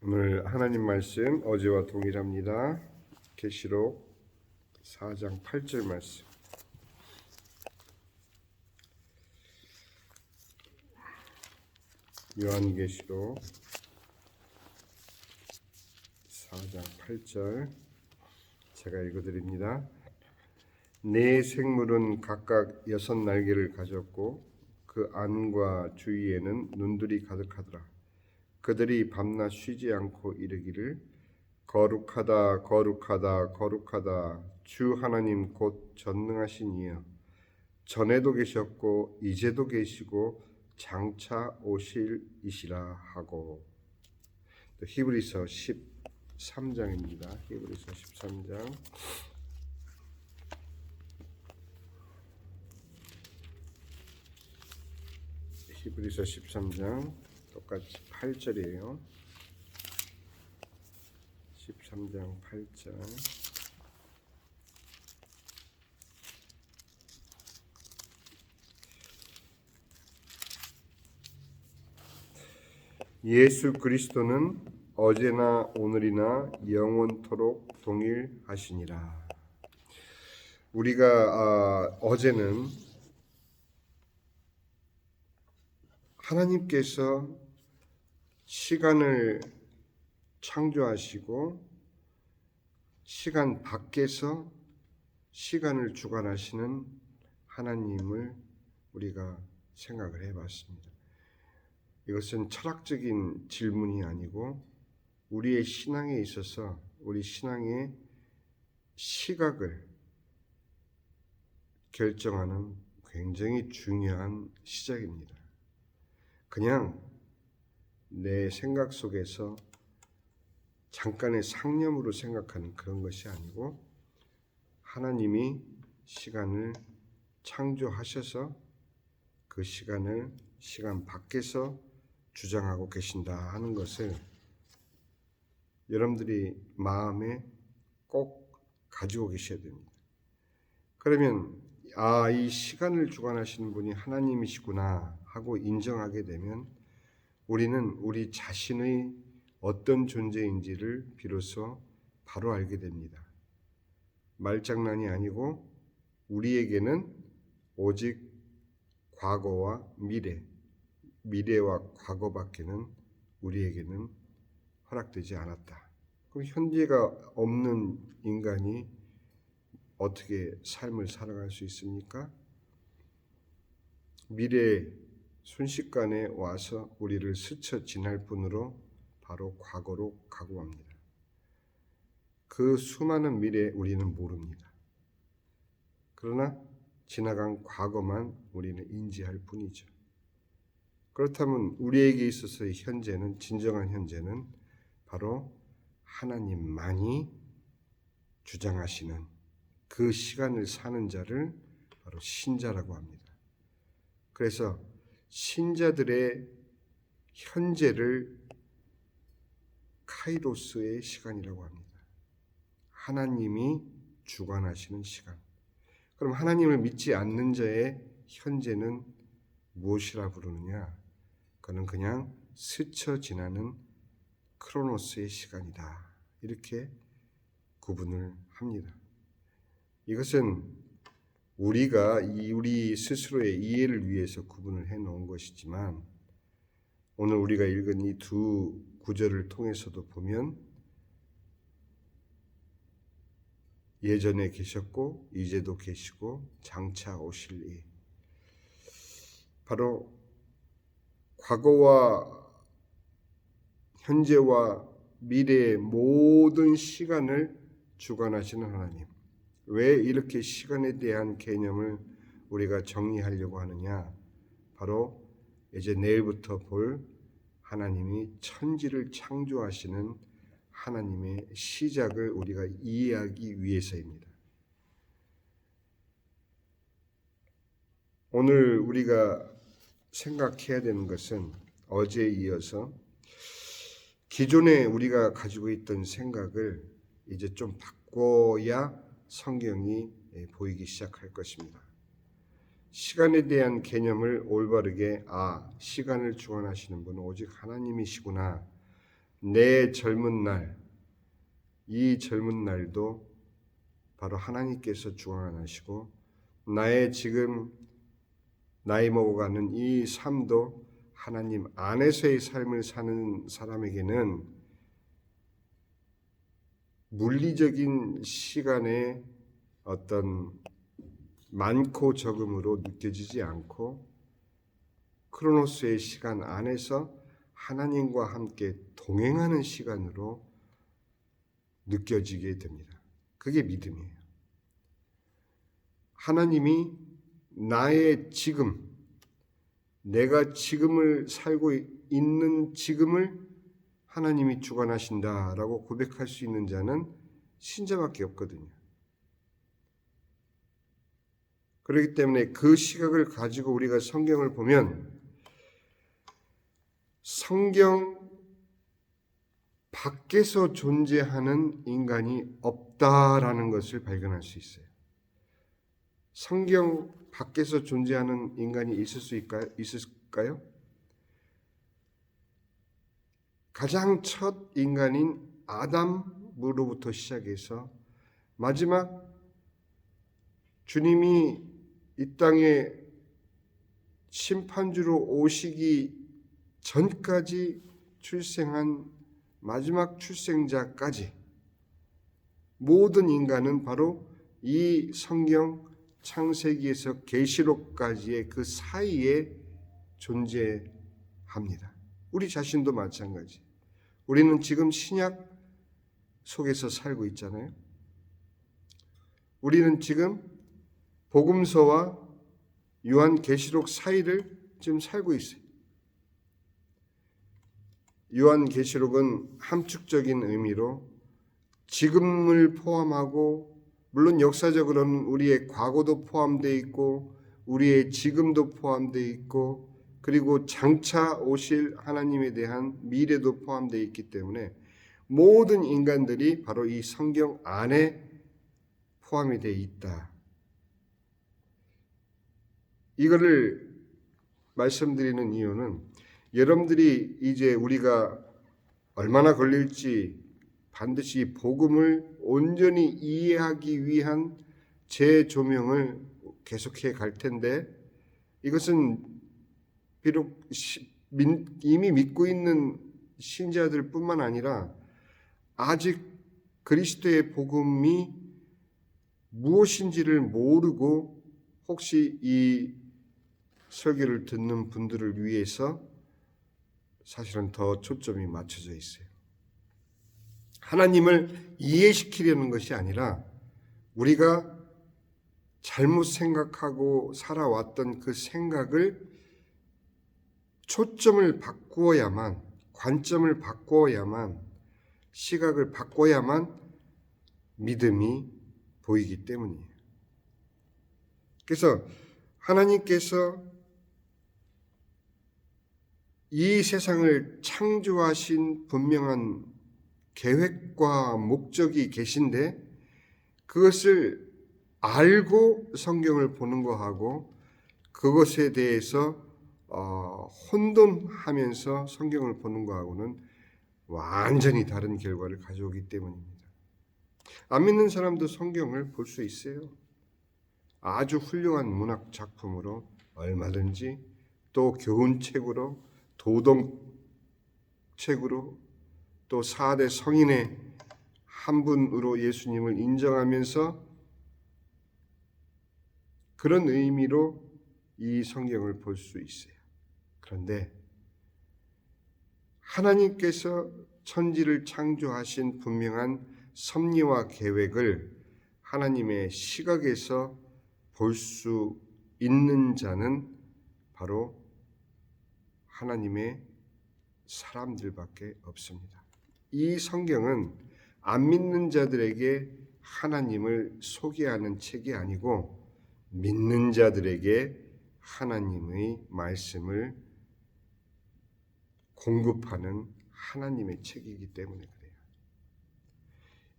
오늘 하나님 말씀 어제와 동일합니다. 계시록 4장 8절 말씀. 요한계시록 4장 8절 제가 읽어드립니다. 네 생물은 각각 6날개를 가졌고 그 안과 주위에는 눈들이 가득하더라. 그들이 밤낮 쉬지 않고 이르기를 거룩하다 거룩하다 거룩하다 주 하나님 곧 전능하신 이여 전에도 계셨고 이제도 계시고 장차 오실 이시라 하고. 히브리서 13장입니다. 히브리서 13장 히브리서 13장 똑같이 8절이에요. 13장 8절. 예수 그리스도는 어제나 오늘이나 영원토록 동일하시니라. 우리가 어제는 하나님께서 시간을 창조하시고 시간 밖에서 시간을 주관하시는 하나님을 우리가 생각을 해봤습니다. 이것은 철학적인 질문이 아니고 우리의 신앙에 있어서 우리 신앙의 시각을 결정하는 굉장히 중요한 시작입니다. 그냥 내 생각 속에서 잠깐의 상념으로 생각하는 그런 것이 아니고 하나님이 시간을 창조하셔서 그 시간을 시간 밖에서 주장하고 계신다 하는 것을 여러분들이 마음에 꼭 가지고 계셔야 됩니다. 그러면 이 시간을 주관하시는 분이 하나님이시구나 하고 인정하게 되면 우리는 우리 자신의 어떤 존재인지를 비로소 바로 알게 됩니다. 말장난이 아니고 우리에게는 오직 과거와 미래와 과거밖에는 우리에게는 허락되지 않았다. 그럼 현재가 없는 인간이 어떻게 삶을 살아갈 수 있습니까? 미래 순식간에 와서 우리를 스쳐 지날 뿐으로 바로 과거로 가고 맙니다. 그 수많은 미래 우리는 모릅니다. 그러나 지나간 과거만 우리는 인지할 뿐이죠. 그렇다면 우리에게 있어서의 현재는, 진정한 현재는 바로 하나님만이 주장하시는 그 시간을 사는 자를 바로 신자라고 합니다. 그래서 신자들의 현재를 카이로스의 시간이라고 합니다. 하나님이 주관하시는 시간. 그럼 하나님을 믿지 않는 자의 현재는 무엇이라 부르느냐? 그는 그냥 스쳐 지나는 크로노스의 시간이다. 이렇게 구분을 합니다. 이것은 우리가 우리 스스로의 이해를 위해서 구분을 해놓은 것이지만 오늘 우리가 읽은 이 두 구절을 통해서도 보면 예전에 계셨고 이제도 계시고 장차 오실 이 바로 과거와 현재와 미래의 모든 시간을 주관하시는 하나님. 왜 이렇게 시간에 대한 개념을 우리가 정리하려고 하느냐? 바로 이제 내일부터 볼 하나님이 천지를 창조하시는 하나님의 시작을 우리가 이해하기 위해서입니다. 오늘 우리가 생각해야 되는 것은 어제에 이어서 기존에 우리가 가지고 있던 생각을 이제 좀 바꿔야 성경이 보이기 시작할 것입니다. 시간에 대한 개념을 올바르게 시간을 주관하시는 분은 오직 하나님이시구나 내 젊은 날, 이 젊은 날도 바로 하나님께서 주관하시고 나의 지금 나이 먹어가는 이 삶도 하나님 안에서의 삶을 사는 사람에게는 물리적인 시간의 어떤 많고 적음으로 느껴지지 않고 크로노스의 시간 안에서 하나님과 함께 동행하는 시간으로 느껴지게 됩니다. 그게 믿음이에요. 하나님이 나의 지금, 내가 지금을 살고 있는 지금을 하나님이 주관하신다라고 고백할 수 있는 자는 신자밖에 없거든요. 그렇기 때문에 그 시각을 가지고 우리가 성경을 보면 성경 밖에서 존재하는 인간이 없다라는 것을 발견할 수 있어요. 성경 밖에서 존재하는 인간이 있을까요? 가장 첫 인간인 아담으로부터 시작해서 마지막 주님이 이 땅에 심판주로 오시기 전까지 출생한 마지막 출생자까지 모든 인간은 바로 이 성경 창세기에서 계시록까지의 그 사이에 존재합니다. 우리 자신도 마찬가지. 우리는 지금 신약 속에서 살고 있잖아요. 우리는 지금 복음서와 요한계시록 사이를 지금 살고 있어요. 요한계시록은 함축적인 의미로 지금을 포함하고 물론 역사적으로는 우리의 과거도 포함되어 있고 우리의 지금도 포함되어 있고 그리고 장차 오실 하나님에 대한 미래도 포함되어 있기 때문에 모든 인간들이 바로 이 성경 안에 포함이 되어 있다. 이거를 말씀드리는 이유는 여러분들이 이제 우리가 얼마나 걸릴지 반드시 복음을 온전히 이해하기 위한 재조명을 계속해 갈 텐데 이것은 비록 이미 믿고 있는 신자들 뿐만 아니라 아직 그리스도의 복음이 무엇인지를 모르고 혹시 이 설교를 듣는 분들을 위해서 사실은 더 초점이 맞춰져 있어요. 하나님을 이해시키려는 것이 아니라 우리가 잘못 생각하고 살아왔던 그 생각을 초점을 바꾸어야만, 관점을 바꾸어야만, 시각을 바꿔야만 믿음이 보이기 때문이에요. 그래서 하나님께서 이 세상을 창조하신 분명한 계획과 목적이 계신데 그것을 알고 성경을 보는 거하고 그것에 대해서 혼돈하면서 성경을 보는 거하고는 완전히 다른 결과를 가져오기 때문입니다. 안 믿는 사람도 성경을 볼 수 있어요. 아주 훌륭한 문학 작품으로 얼마든지 또 교훈책으로 도덕책으로 또 4대 성인의 한 분으로 예수님을 인정하면서 그런 의미로 이 성경을 볼 수 있어요. 그런데 하나님께서 천지를 창조하신 분명한 섭리와 계획을 하나님의 시각에서 볼 수 있는 자는 바로 하나님의 사람들밖에 없습니다. 이 성경은 안 믿는 자들에게 하나님을 소개하는 책이 아니고 믿는 자들에게 하나님의 말씀을 공급하는 하나님의 책이기 때문에 그래요.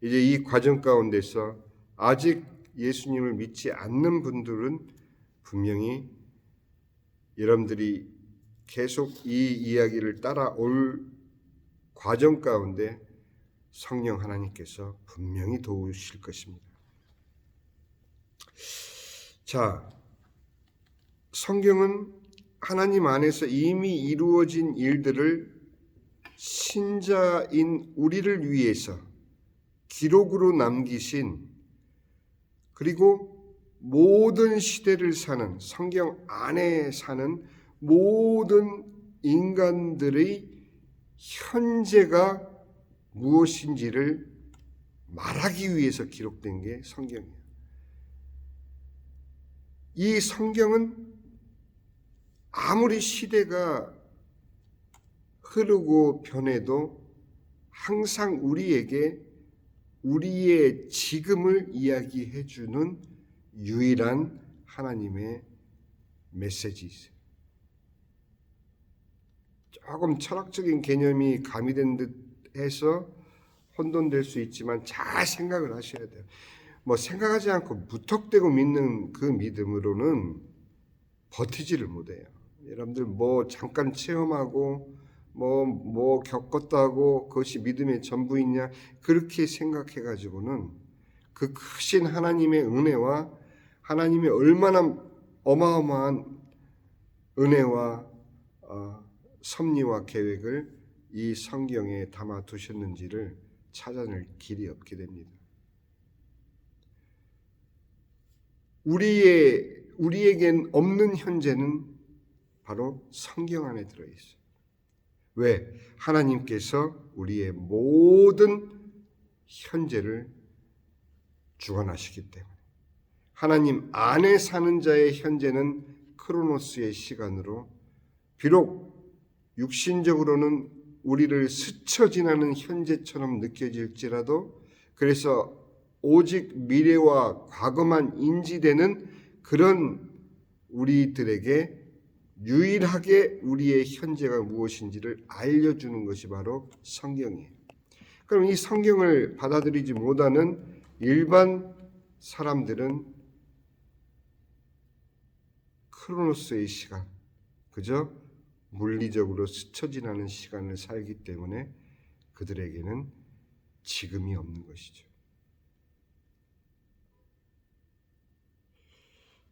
이제 이 과정 가운데서 아직 예수님을 믿지 않는 분들은 분명히 여러분들이 계속 이 이야기를 따라올 과정 가운데 성령 하나님께서 분명히 도우실 것입니다. 자, 성경은 하나님 안에서 이미 이루어진 일들을 신자인 우리를 위해서 기록으로 남기신, 그리고 모든 시대를 사는, 성경 안에 사는 모든 인간들의 현재가 무엇인지를 말하기 위해서 기록된 게 성경이에요. 이 성경은 아무리 시대가 흐르고 변해도 항상 우리에게 우리의 지금을 이야기해 주는 유일한 하나님의 메시지 있어요. 조금 철학적인 개념이 가미된 듯 해서 혼돈될 수 있지만 잘 생각을 하셔야 돼요. 생각하지 않고 무턱대고 믿는 그 믿음으로는 버티지를 못해요. 여러분들 잠깐 체험하고 겪었다고 그것이 믿음의 전부이냐, 그렇게 생각해 가지고는 그 크신 하나님의 은혜와 하나님의 얼마나 어마어마한 은혜와 섭리와 계획을 이 성경에 담아 두셨는지를 찾아낼 길이 없게 됩니다. 우리에겐 없는 현재는 바로 성경 안에 들어있어요. 왜? 하나님께서 우리의 모든 현재를 주관하시기 때문에. 하나님 안에 사는 자의 현재는 크로노스의 시간으로, 비록 육신적으로는 우리를 스쳐 지나는 현재처럼 느껴질지라도, 그래서 오직 미래와 과거만 인지되는 그런 우리들에게 유일하게 우리의 현재가 무엇인지를 알려주는 것이 바로 성경이에요. 그럼 이 성경을 받아들이지 못하는 일반 사람들은 크로노스의 시간, 그저 물리적으로 스쳐 지나는 시간을 살기 때문에 그들에게는 지금이 없는 것이죠.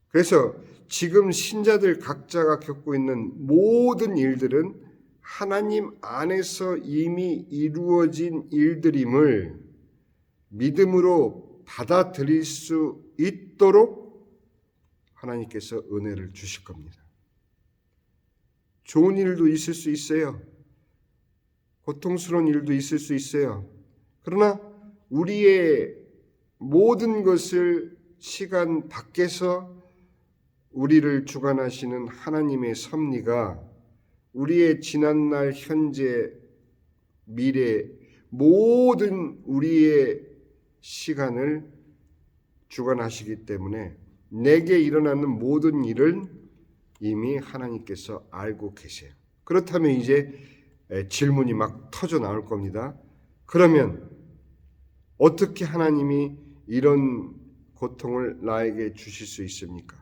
그래서 지금 신자들 각자가 겪고 있는 모든 일들은 하나님 안에서 이미 이루어진 일들임을 믿음으로 받아들일 수 있도록 하나님께서 은혜를 주실 겁니다. 좋은 일도 있을 수 있어요. 고통스러운 일도 있을 수 있어요. 그러나 우리의 모든 것을 시간 밖에서 우리를 주관하시는 하나님의 섭리가 우리의 지난날, 현재, 미래 모든 우리의 시간을 주관하시기 때문에 내게 일어나는 모든 일은 이미 하나님께서 알고 계세요. 그렇다면 이제 질문이 막 터져 나올 겁니다. 그러면 어떻게 하나님이 이런 고통을 나에게 주실 수 있습니까?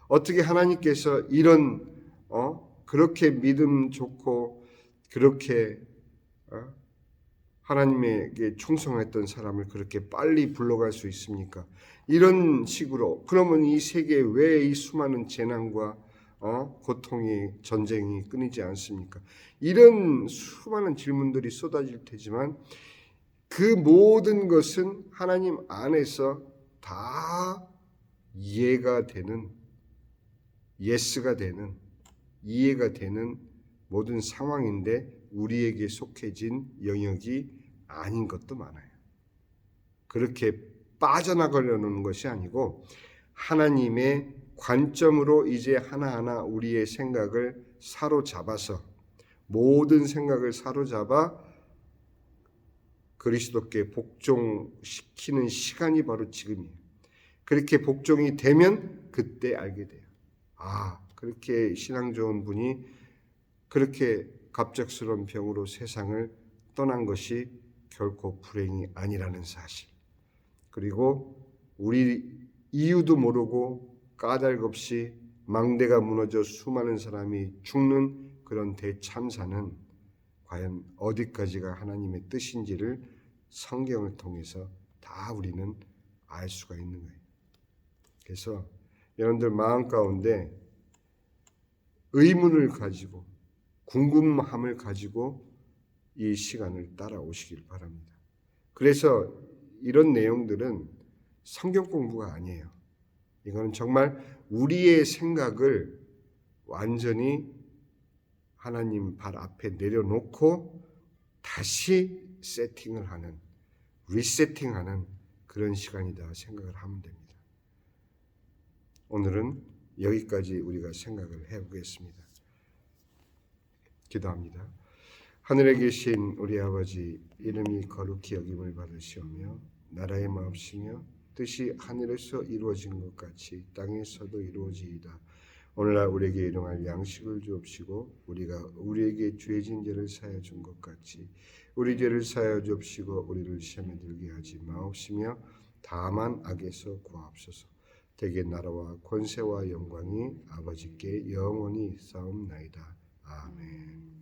어떻게 하나님께서 이런 그렇게 믿음 좋고 그렇게 하나님에게 충성했던 사람을 그렇게 빨리 불러갈 수 있습니까? 이런 식으로 그러면 이 세계에 왜 이 수많은 재난과 고통이, 전쟁이 끊이지 않습니까? 이런 수많은 질문들이 쏟아질 테지만 그 모든 것은 하나님 안에서 다 이해가 되는, 예스가 되는, 이해가 되는 모든 상황인데 우리에게 속해진 영역이 아닌 것도 많아요. 그렇게 빠져나가려는 것이 아니고 하나님의 관점으로 이제 하나하나 우리의 생각을 사로잡아서, 모든 생각을 사로잡아 그리스도께 복종시키는 시간이 바로 지금이에요. 그렇게 복종이 되면 그때 알게 돼요. 그렇게 신앙 좋은 분이 그렇게 갑작스러운 병으로 세상을 떠난 것이 결코 불행이 아니라는 사실. 그리고 우리 이유도 모르고 까닭없이 망대가 무너져 수많은 사람이 죽는 그런 대참사는 과연 어디까지가 하나님의 뜻인지를 성경을 통해서 다 우리는 알 수가 있는 거예요. 그래서 여러분들 마음 가운데 의문을 가지고 궁금함을 가지고 이 시간을 따라오시길 바랍니다. 그래서 이런 내용들은 성경 공부가 아니에요. 이거는 정말 우리의 생각을 완전히 하나님 발 앞에 내려놓고 다시 세팅을 하는, 리세팅하는 그런 시간이다 생각을 하면 됩니다. 오늘은 여기까지 우리가 생각을 해보겠습니다. 기도합니다. 하늘에 계신 우리 아버지, 이름이 거룩히 여김을 받으시오며 나라의 마옵시며 뜻이 하늘에서 이루어진 것 같이 땅에서도 이루어지이다. 오늘날 우리에게 일용할 양식을 주옵시고 우리가 우리에게 죄진 죄를 사하여 준 것 같이 우리 죄를 사하여 주옵시고 우리를 시험에 들게 하지 마옵시며 다만 악에서 구하옵소서. 대개 나라와 권세와 영광이 아버지께 영원히 싸움나이다. 아멘.